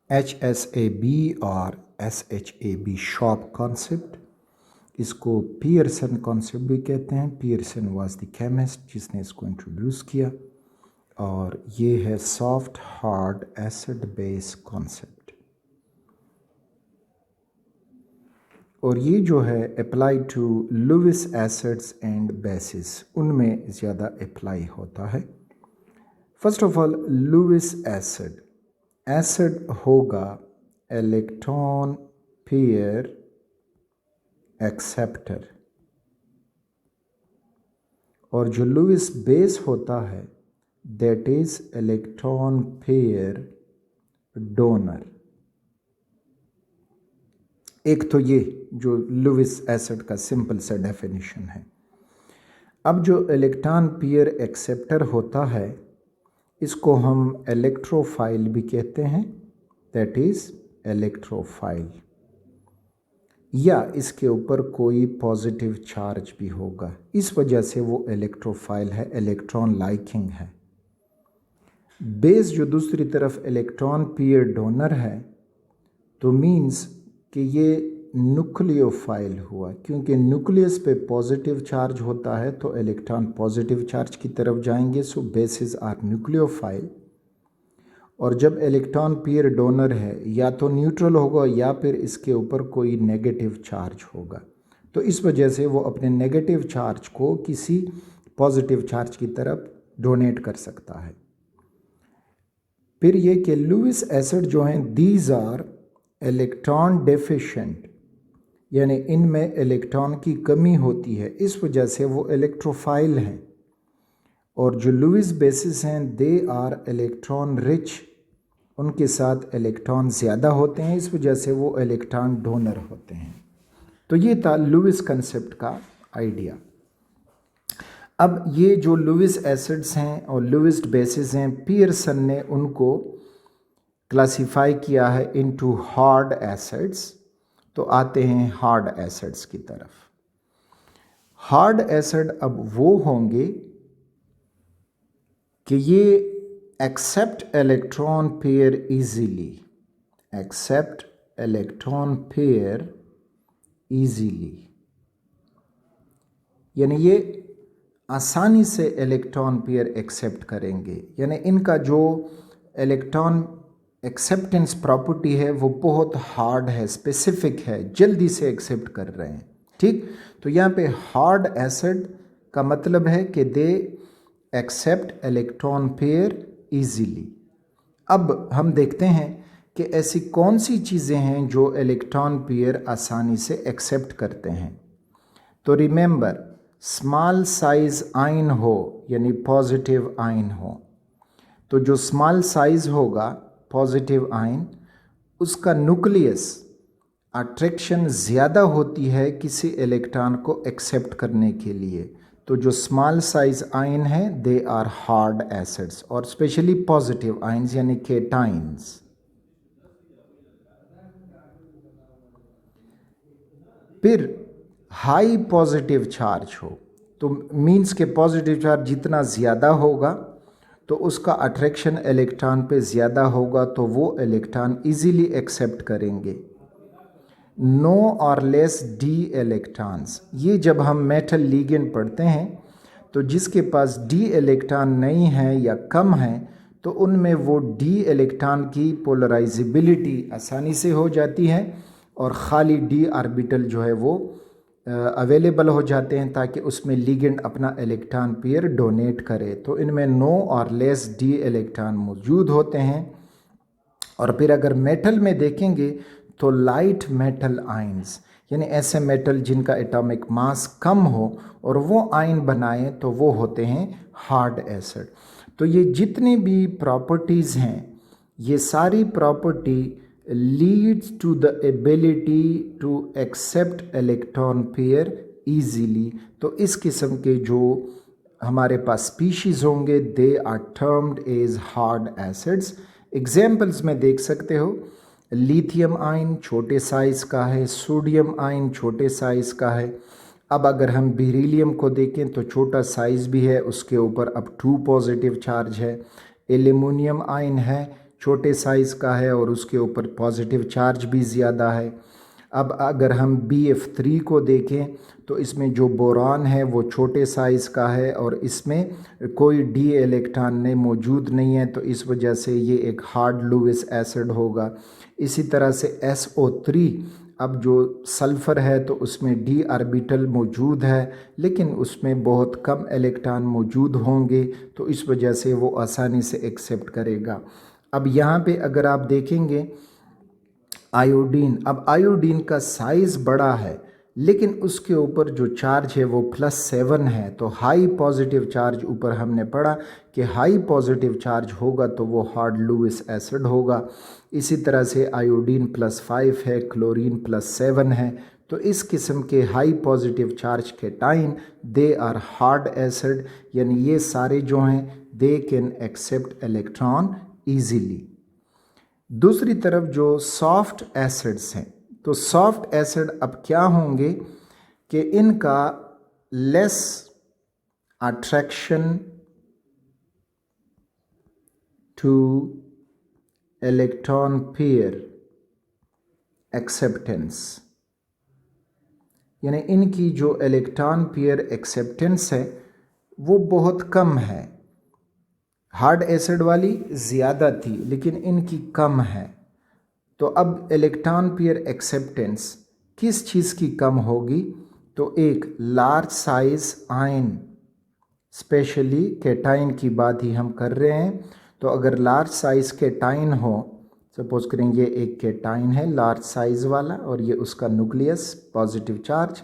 HSAB और SHAB shop concept, इसको Pearson concept भी कहते हैं। पियर्सन वाज द केमिस्ट जिसने इसको इंट्रोड्यूस किया, और ये है soft hard acid base concept. और ये जो है apply to Lewis acids and bases, उनमें ज़्यादा अप्लाई होता है। First of all Lewis acid, acid होगा इलेक्ट्रॉन पेयर एक्सेप्टर, और जो लुइस बेस होता है that is electron pair donor. एक तो ये जो लुइस एसिड का सिंपल सा डेफिनेशन है। अब जो इलेक्ट्रॉन पेयर एक्सेप्टर होता है इसको हम इलेक्ट्रोफाइल भी कहते हैं, दैट इज इलेक्ट्रोफाइल, या इसके ऊपर कोई पॉजिटिव चार्ज भी होगा, इस वजह से वो इलेक्ट्रोफाइल है, इलेक्ट्रॉन लाइकिंग है। बेस जो दूसरी तरफ इलेक्ट्रॉन पेयर डोनर है तो मीन्स कि ये न्यूक्लियोफाइल हुआ, क्योंकि न्यूक्लियस पे पॉजिटिव चार्ज होता है तो इलेक्ट्रॉन पॉजिटिव चार्ज की तरफ जाएंगे, सो बेसिस आर न्यूक्लियोफाइल। और जब इलेक्ट्रॉन पेयर डोनर है या तो न्यूट्रल होगा या फिर इसके ऊपर कोई नेगेटिव चार्ज होगा, तो इस वजह से वो अपने नेगेटिव चार्ज को किसी पॉजिटिव चार्ज की तरफ डोनेट कर सकता है। फिर ये कि लुइस एसिड जो हैं दीज आर इलेक्ट्रॉन डेफिशिएंट, यानी इनमें इलेक्ट्रॉन की कमी होती है, इस वजह से वो इलेक्ट्रोफाइल हैं। और जो लुइस बेसिस हैं दे आर इलेक्ट्रॉन रिच, उनके साथ इलेक्ट्रॉन ज़्यादा होते हैं, इस वजह से वो इलेक्ट्रॉन डोनर होते हैं। तो ये था लुइस कंसेप्ट का आइडिया। अब ये जो लुइस एसिड्स हैं और लुइस बेसिस हैं, पियर्सन ने उनको क्लासिफाई किया है इनटू हार्ड एसिड्स। तो आते हैं हार्ड एसिड्स की तरफ। हार्ड एसिड अब वो होंगे कि ये accept electron pair easily, accept electron pair easily, यानी ये आसानी से इलेक्ट्रॉन पेयर एक्सेप्ट करेंगे, यानी इनका जो इलेक्ट्रॉन एक्सेप्टेंस प्रॉपर्टी है वो बहुत हार्ड है, स्पेसिफिक है, जल्दी से एक्सेप्ट कर रहे हैं। ठीक, तो यहाँ पे हार्ड एसिड का मतलब है कि they accept electron pair easily. अब हम देखते हैं कि ऐसी कौन सी चीज़ें हैं जो इलेक्ट्रॉन पेयर आसानी से एक्सेप्ट करते हैं। तो रिमेंबर, स्मॉल साइज आयन हो यानी पॉजिटिव आयन हो, तो जो स्मॉल साइज होगा पॉजिटिव आयन, उसका न्यूक्लियस अट्रैक्शन ज़्यादा होती है किसी इलेक्ट्रॉन को एक्सेप्ट करने के लिए। तो जो स्मॉल साइज आयन है दे आर हार्ड एसिड्स, और स्पेशली पॉजिटिव आयन्स यानी केटाइंस। फिर हाई पॉजिटिव चार्ज हो, तो मीन्स के पॉजिटिव चार्ज जितना ज़्यादा होगा तो उसका अट्रैक्शन इलेक्ट्रॉन पे ज़्यादा होगा, तो वो इलेक्ट्रॉन इजीली एक्सेप्ट करेंगे। नो और लेस डी इलेक्ट्रॉन्स, ये जब हम मेटल लिगेंड पढ़ते हैं तो जिसके पास डी इलेक्ट्रॉन नहीं है या कम है तो उनमें वो डी इलेक्ट्रॉन की पोलराइजेबिलिटी आसानी से हो जाती है, और ख़ाली डी ऑर्बिटल जो है वो अवेलेबल हो जाते हैं ताकि उसमें लिगेंड अपना इलेक्ट्रॉन पेयर डोनेट करे। तो इनमें नो और लेस डी इलेक्ट्रॉन मौजूद होते हैं। और फिर अगर मेटल में देखेंगे तो लाइट मेटल आयन्स, यानी ऐसे मेटल जिनका एटॉमिक मास कम हो और वो आयन बनाएं तो वो होते हैं हार्ड एसिड। तो ये जितनी भी प्रॉपर्टीज़ हैं ये सारी property leads to the ability to accept electron pair easily। तो इस किस्म के जो हमारे पास स्पीशीज़ होंगे they are termed as hard acids. Examples में देख सकते हो, लिथियम आयन छोटे साइज़ का है, सोडियम आयन छोटे साइज़ का है। अब अगर हम बेरिलियम को देखें तो छोटा साइज़ भी है, उसके ऊपर अब 2 पॉजिटिव चार्ज है। एल्यूमिनियम आयन है, छोटे साइज़ का है और उसके ऊपर पॉजिटिव चार्ज भी ज़्यादा है। अब अगर हम BF3 को देखें तो इसमें जो बोरॉन है वो छोटे साइज़ का है और इसमें कोई D इलेक्ट्रॉन ने मौजूद नहीं है, तो इस वजह से ये एक हार्ड लुईस एसिड होगा। इसी तरह से SO3, अब जो सल्फ़र है तो उसमें D ऑर्बिटल मौजूद है लेकिन उसमें बहुत कम इलेक्ट्रॉन मौजूद होंगे, तो इस वजह से वो आसानी से एक्सेप्ट करेगा। अब यहाँ पे अगर आप देखेंगे आयोडीन, अब आयोडीन का साइज़ बड़ा है लेकिन उसके ऊपर जो चार्ज है वो +7 है, तो हाई पॉजिटिव चार्ज ऊपर हमने पढ़ा कि हाई पॉजिटिव चार्ज होगा तो वो हार्ड लुईस एसिड होगा। इसी तरह से आयोडीन +5 है, क्लोरीन +7 है, तो इस किस्म के high positive charge cation they are hard acid, यानी ये सारे जो हैं they can accept electron easily. दूसरी तरफ जो सॉफ्ट एसिड्स हैं, तो सॉफ्ट एसिड अब क्या होंगे कि इनका less attraction to electron pair acceptance, यानी इनकी जो इलेक्ट्रॉन पेयर एक्सेप्टेंस है वो बहुत कम है। हार्ड एसिड वाली ज़्यादा थी लेकिन इनकी कम है। तो अब इलेक्ट्रॉन पेयर एक्सेप्टेंस किस चीज़ की कम होगी, तो एक large size ion, specially cation की बात ही हम कर रहे हैं। तो अगर लार्ज साइज केटाइन हो, सपोज करें ये एक केटाइन है लार्ज साइज वाला और ये उसका न्यूक्लियस पॉजिटिव चार्ज,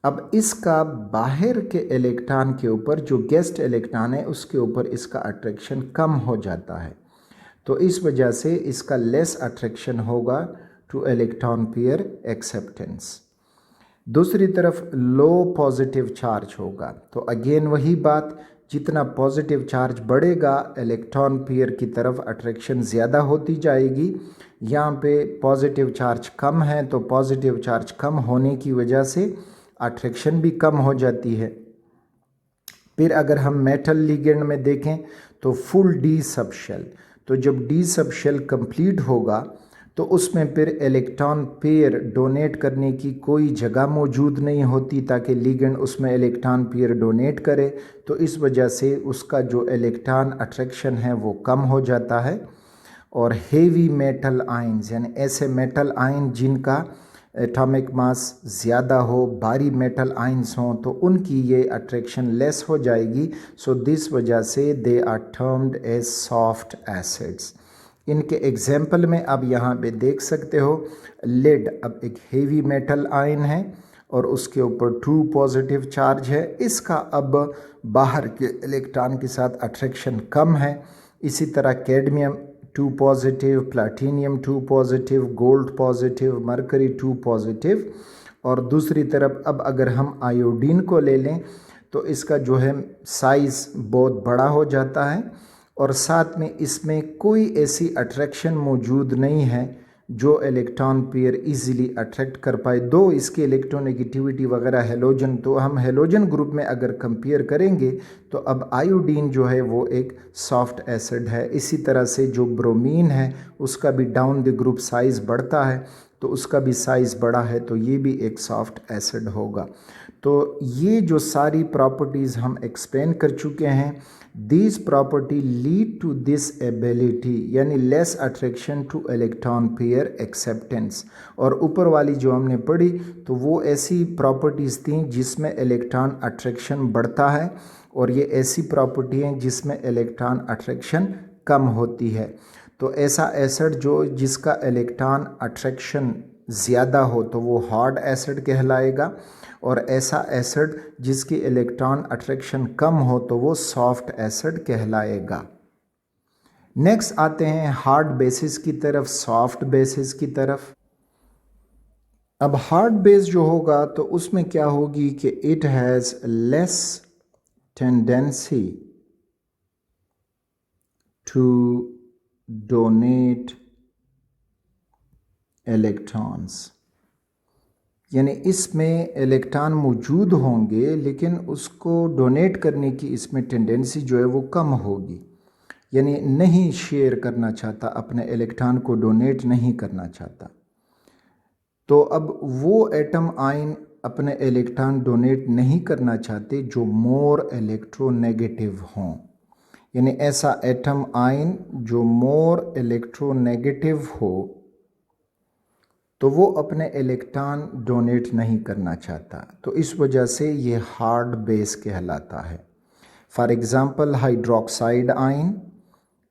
अब इसका बाहर के इलेक्ट्रॉन के ऊपर जो गेस्ट इलेक्ट्रॉन है उसके ऊपर इसका अट्रैक्शन कम हो जाता है, तो इस वजह से इसका लेस अट्रैक्शन होगा टू इलेक्ट्रॉन पेयर एक्सेप्टेंस। दूसरी तरफ लो पॉजिटिव चार्ज होगा, तो अगेन वही बात, जितना पॉजिटिव चार्ज बढ़ेगा इलेक्ट्रॉन पेयर की तरफ अट्रैक्शन ज़्यादा होती जाएगी। यहाँ पे पॉजिटिव चार्ज कम है तो पॉजिटिव चार्ज कम होने की वजह से अट्रैक्शन भी कम हो जाती है। फिर अगर हम मेटल लिगेंड में देखें तो फुल डी सब शेल, तो जब डी सब शेल कंप्लीट होगा तो उसमें फिर इलेक्ट्रॉन पेयर डोनेट करने की कोई जगह मौजूद नहीं होती ताकि लिगेंड उसमें इलेक्ट्रॉन पेयर डोनेट करे, तो इस वजह से उसका जो इलेक्ट्रॉन अट्रैक्शन है वो कम हो जाता है। और हेवी मेटल आयंस, यानी ऐसे मेटल आयन जिनका एटॉमिक मास ज़्यादा हो, भारी मेटल आयंस हों, तो उनकी ये अट्रैक्शन लेस हो जाएगी। सो दिस वजह से they are termed as soft acids. इनके एग्जाम्पल में आप यहाँ पे देख सकते हो, लेड अब एक हेवी मेटल आयन है और उसके ऊपर 2 पॉजिटिव चार्ज है, इसका अब बाहर के इलेक्ट्रॉन के साथ अट्रैक्शन कम है। इसी तरह cadmium 2 positive, platinum 2 positive, gold positive, mercury 2 positive. और दूसरी तरफ अब अगर हम आयोडीन को ले लें तो इसका जो है साइज़ बहुत बड़ा हो जाता है और साथ में इसमें कोई ऐसी अट्रैक्शन मौजूद नहीं है जो इलेक्ट्रॉन पेयर इजीली अट्रैक्ट कर पाए। दो इसकी इलेक्ट्रोनेगेटिविटी वगैरह हेलोजन, तो हम हेलोजन ग्रुप में अगर कंपेयर करेंगे तो अब आयोडीन जो है वो एक सॉफ्ट एसिड है। इसी तरह से जो ब्रोमीन है उसका भी डाउन द ग्रुप साइज़ बढ़ता है, तो उसका भी साइज़ बड़ा है, तो ये भी एक सॉफ्ट एसिड होगा। तो ये जो सारी प्रॉपर्टीज़ हम एक्सप्लेन कर चुके हैं, these property lead to this ability, यानी less attraction to electron pair acceptance. और ऊपर वाली जो हमने पढ़ी तो वो ऐसी प्रॉपर्टीज़ थी जिसमें इलेक्ट्रॉन अट्रैक्शन बढ़ता है और ये ऐसी प्रॉपर्टी हैं जिसमें इलेक्ट्रॉन अट्रैक्शन कम होती है। तो ऐसा एसिड जो जिसका इलेक्ट्रॉन अट्रैक्शन ज़्यादा हो तो वो हार्ड एसिड कहलाएगा, और ऐसा एसिड जिसकी इलेक्ट्रॉन अट्रैक्शन कम हो तो वो सॉफ्ट एसिड कहलाएगा। नेक्स्ट आते हैं हार्ड बेसिस की तरफ, सॉफ्ट बेसिस की तरफ। अब हार्ड बेस जो होगा तो उसमें क्या होगी कि it has less tendency to donate electrons, यानी इसमें इलेक्ट्रॉन मौजूद होंगे लेकिन उसको डोनेट करने की इसमें टेंडेंसी जो है वो कम होगी। यानी नहीं शेयर करना चाहता, अपने इलेक्ट्रॉन को डोनेट नहीं करना चाहता, तो अब वो एटम आयन अपने इलेक्ट्रॉन डोनेट नहीं करना चाहते जो मोर इलेक्ट्रोनेगेटिव हों। यानी ऐसा एटम आयन जो मोर इलेक्ट्रोनेगेटिव हो तो वो अपने इलेक्ट्रॉन डोनेट नहीं करना चाहता, तो इस वजह से ये हार्ड बेस कहलाता है। फॉर एग्ज़ाम्पल हाइड्रोक्साइड आयन,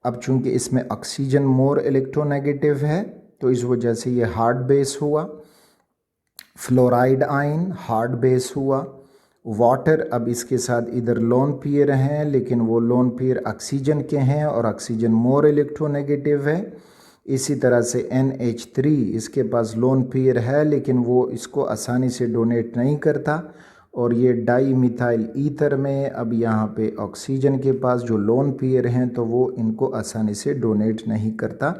अब चूंकि इसमें ऑक्सीजन मोर इलेक्ट्रोनेगेटिव है तो इस वजह से ये हार्ड बेस हुआ। फ्लोराइड आयन हार्ड बेस हुआ। वाटर, अब इसके साथ इधर लोन पेयर हैं लेकिन वो लोन पेयर ऑक्सीजन के हैं और ऑक्सीजन मोर इलेक्ट्रोनेगेटिव है। इसी तरह से NH3, इसके पास लोन पेयर है लेकिन वो इसको आसानी से डोनेट नहीं करता। और ये डाई मिथाइल ईथर में अब यहाँ पे ऑक्सीजन के पास जो लोन पेयर हैं तो वो इनको आसानी से डोनेट नहीं करता।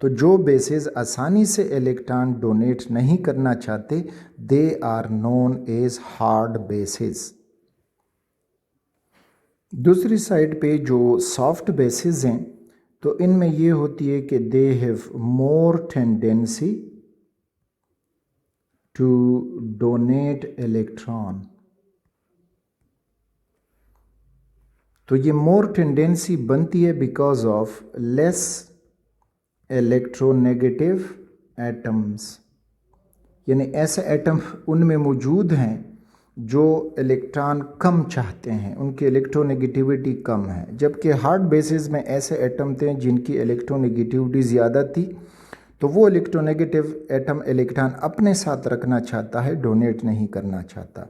तो जो बेसेस आसानी से इलेक्ट्रॉन डोनेट नहीं करना चाहते they are known as hard bases. दूसरी साइड पे जो सॉफ्ट बेसेस हैं तो इनमें ये होती है कि they have more tendency to donate electron. तो ये मोर टेंडेंसी बनती है because of less electronegative atoms, यानी ऐसे एटम उनमें मौजूद हैं जो इलेक्ट्रॉन कम चाहते हैं, उनकी इलेक्ट्रोनेगेटिविटी कम है। जबकि हार्ड बेसिस में ऐसे एटम थे जिनकी इलेक्ट्रोनेगेटिविटी ज़्यादा थी, तो वो इलेक्ट्रोनेगेटिव एटम इलेक्ट्रॉन अपने साथ रखना चाहता है, डोनेट नहीं करना चाहता।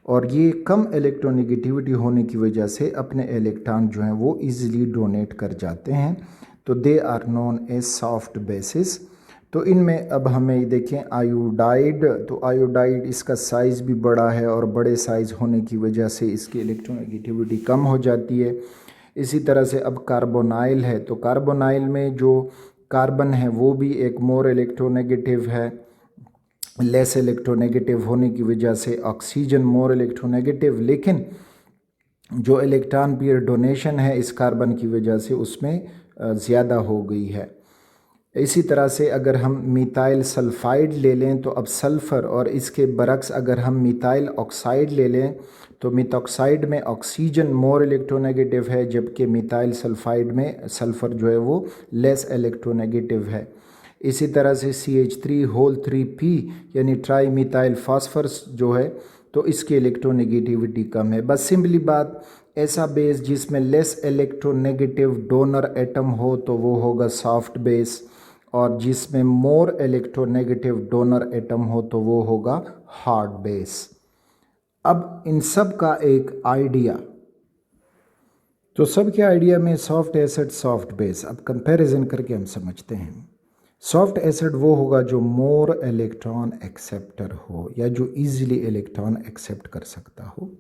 और ये कम इलेक्ट्रोनेगेटिविटी होने की वजह से अपने इलेक्ट्रॉन जो हैं वो इजीली डोनेट कर जाते हैं, तो they are known as soft bases. तो इनमें अब हमें देखें आयोडाइड, तो आयोडाइड इसका साइज़ भी बड़ा है और बड़े साइज़ होने की वजह से इसकी इलेक्ट्रोनेगेटिविटी कम हो जाती है। इसी तरह से अब कार्बोनाइल है, तो कार्बोनाइल में जो कार्बन है वो भी एक मोर इलेक्ट्रोनेगेटिव है, लेस इलेक्ट्रोनेगेटिव होने की वजह से ऑक्सीजन मोर इलेक्ट्रोनेगेटिव, लेकिन जो इलेक्ट्रॉन पेयर डोनेशन है इस कार्बन की वजह से उसमें ज़्यादा हो गई है। इसी तरह से अगर हम मिथाइल सल्फाइड ले लें तो अब सल्फ़र, और इसके बरक्स अगर हम मिथाइल ऑक्साइड ले लें तो मिथॉक्साइड में ऑक्सीजन मोर इलेक्ट्रोनेगेटिव है जबकि मिथाइल सल्फाइड में सल्फ़र जो है वो लेस इलेक्ट्रोनेगेटिव है। इसी तरह से CH3 यानी ट्राई मिथाइल फास्फरस जो है तो इसकी इलेक्ट्रोनेगेटिविटी कम है। बस सिंपली बात, ऐसा बेस जिसमें लेस इलेक्ट्रोनेगेटिव डोनर एटम हो तो वो होगा सॉफ्ट बेस, और जिसमें मोर इलेक्ट्रोनेगेटिव डोनर एटम हो तो वो होगा हार्ड बेस। अब इन सब का एक आइडिया, तो सब के आइडिया में सॉफ्ट एसिड सॉफ्ट बेस, अब कंपैरिजन करके हम समझते हैं। सॉफ्ट एसिड वो होगा जो मोर इलेक्ट्रॉन एक्सेप्टर हो या जो इजीली इलेक्ट्रॉन एक्सेप्ट कर सकता हो,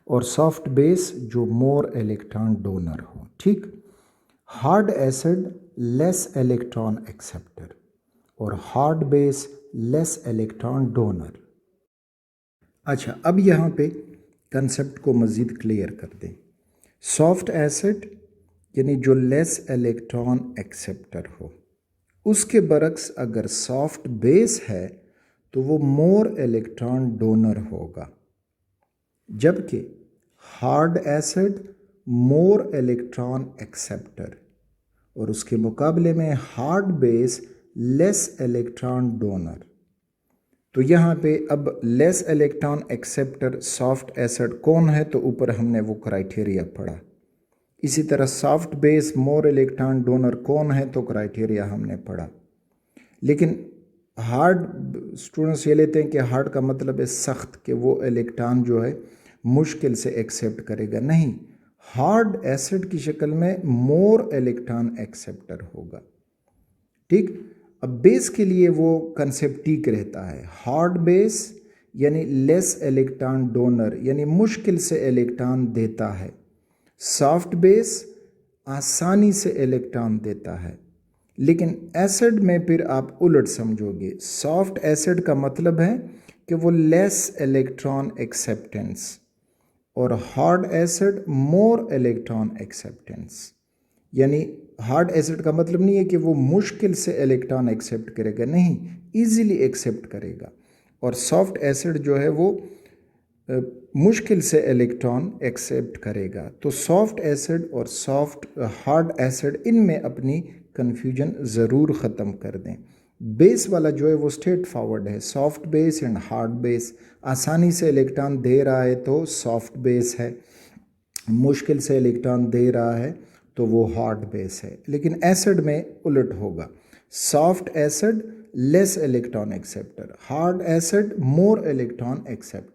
और सॉफ्ट बेस जो मोर इलेक्ट्रॉन डोनर हो। ठीक, hard acid less electron acceptor और hard base less electron donor. अच्छा, अब यहाँ पे कंसेप्ट को मज़ीद क्लियर कर दें। सॉफ्ट एसिड यानी जो लेस इलेक्ट्रॉन एक्सेप्टर हो, उसके बरक्स अगर सॉफ्ट बेस है तो वो मोर इलेक्ट्रॉन डोनर होगा, जबकि hard acid more electron acceptor और उसके मुकाबले में hard base less electron donor. तो यहाँ पे अब less electron acceptor soft acid कौन है, तो ऊपर हमने वो क्राइटेरिया पढ़ा। इसी तरह soft base more electron donor कौन है, तो क्राइटेरिया हमने पढ़ा। लेकिन हार्ड स्टूडेंट्स ये लेते हैं कि हार्ड का मतलब है सख्त, कि वो इलेक्ट्रॉन जो है मुश्किल से एक्सेप्ट करेगा। नहीं, हार्ड एसिड की शक्ल में मोर इलेक्ट्रॉन एक्सेप्टर होगा। ठीक, अब बेस के लिए वो कंसेप्ट ठीक रहता है। हार्ड बेस यानी लेस इलेक्ट्रॉन डोनर, यानी मुश्किल से इलेक्ट्रॉन देता है। सॉफ्ट बेस आसानी से इलेक्ट्रॉन देता है। लेकिन एसिड में फिर आप उलट समझोगे, सॉफ्ट एसिड का मतलब है कि वो लेस इलेक्ट्रॉन एक्सेप्टेंस, और hard acid more electron acceptance. यानी हार्ड एसिड का मतलब नहीं है कि वो मुश्किल से इलेक्ट्रॉन एक्सेप्ट करेगा, नहीं, इजीली एक्सेप्ट करेगा। और सॉफ्ट एसिड जो है वो मुश्किल से इलेक्ट्रॉन एक्सेप्ट करेगा। तो सॉफ्ट एसिड और हार्ड एसिड, इनमें अपनी कन्फ्यूजन ज़रूर ख़त्म कर दें। बेस वाला जो है वो स्ट्रेट फॉरवर्ड है, soft base and hard base. आसानी से इलेक्ट्रॉन दे रहा है तो सॉफ्ट बेस है, मुश्किल से इलेक्ट्रॉन दे रहा है तो वो हार्ड बेस है। लेकिन एसिड में उलट होगा, soft acid less electron acceptor, hard acid more electron acceptor.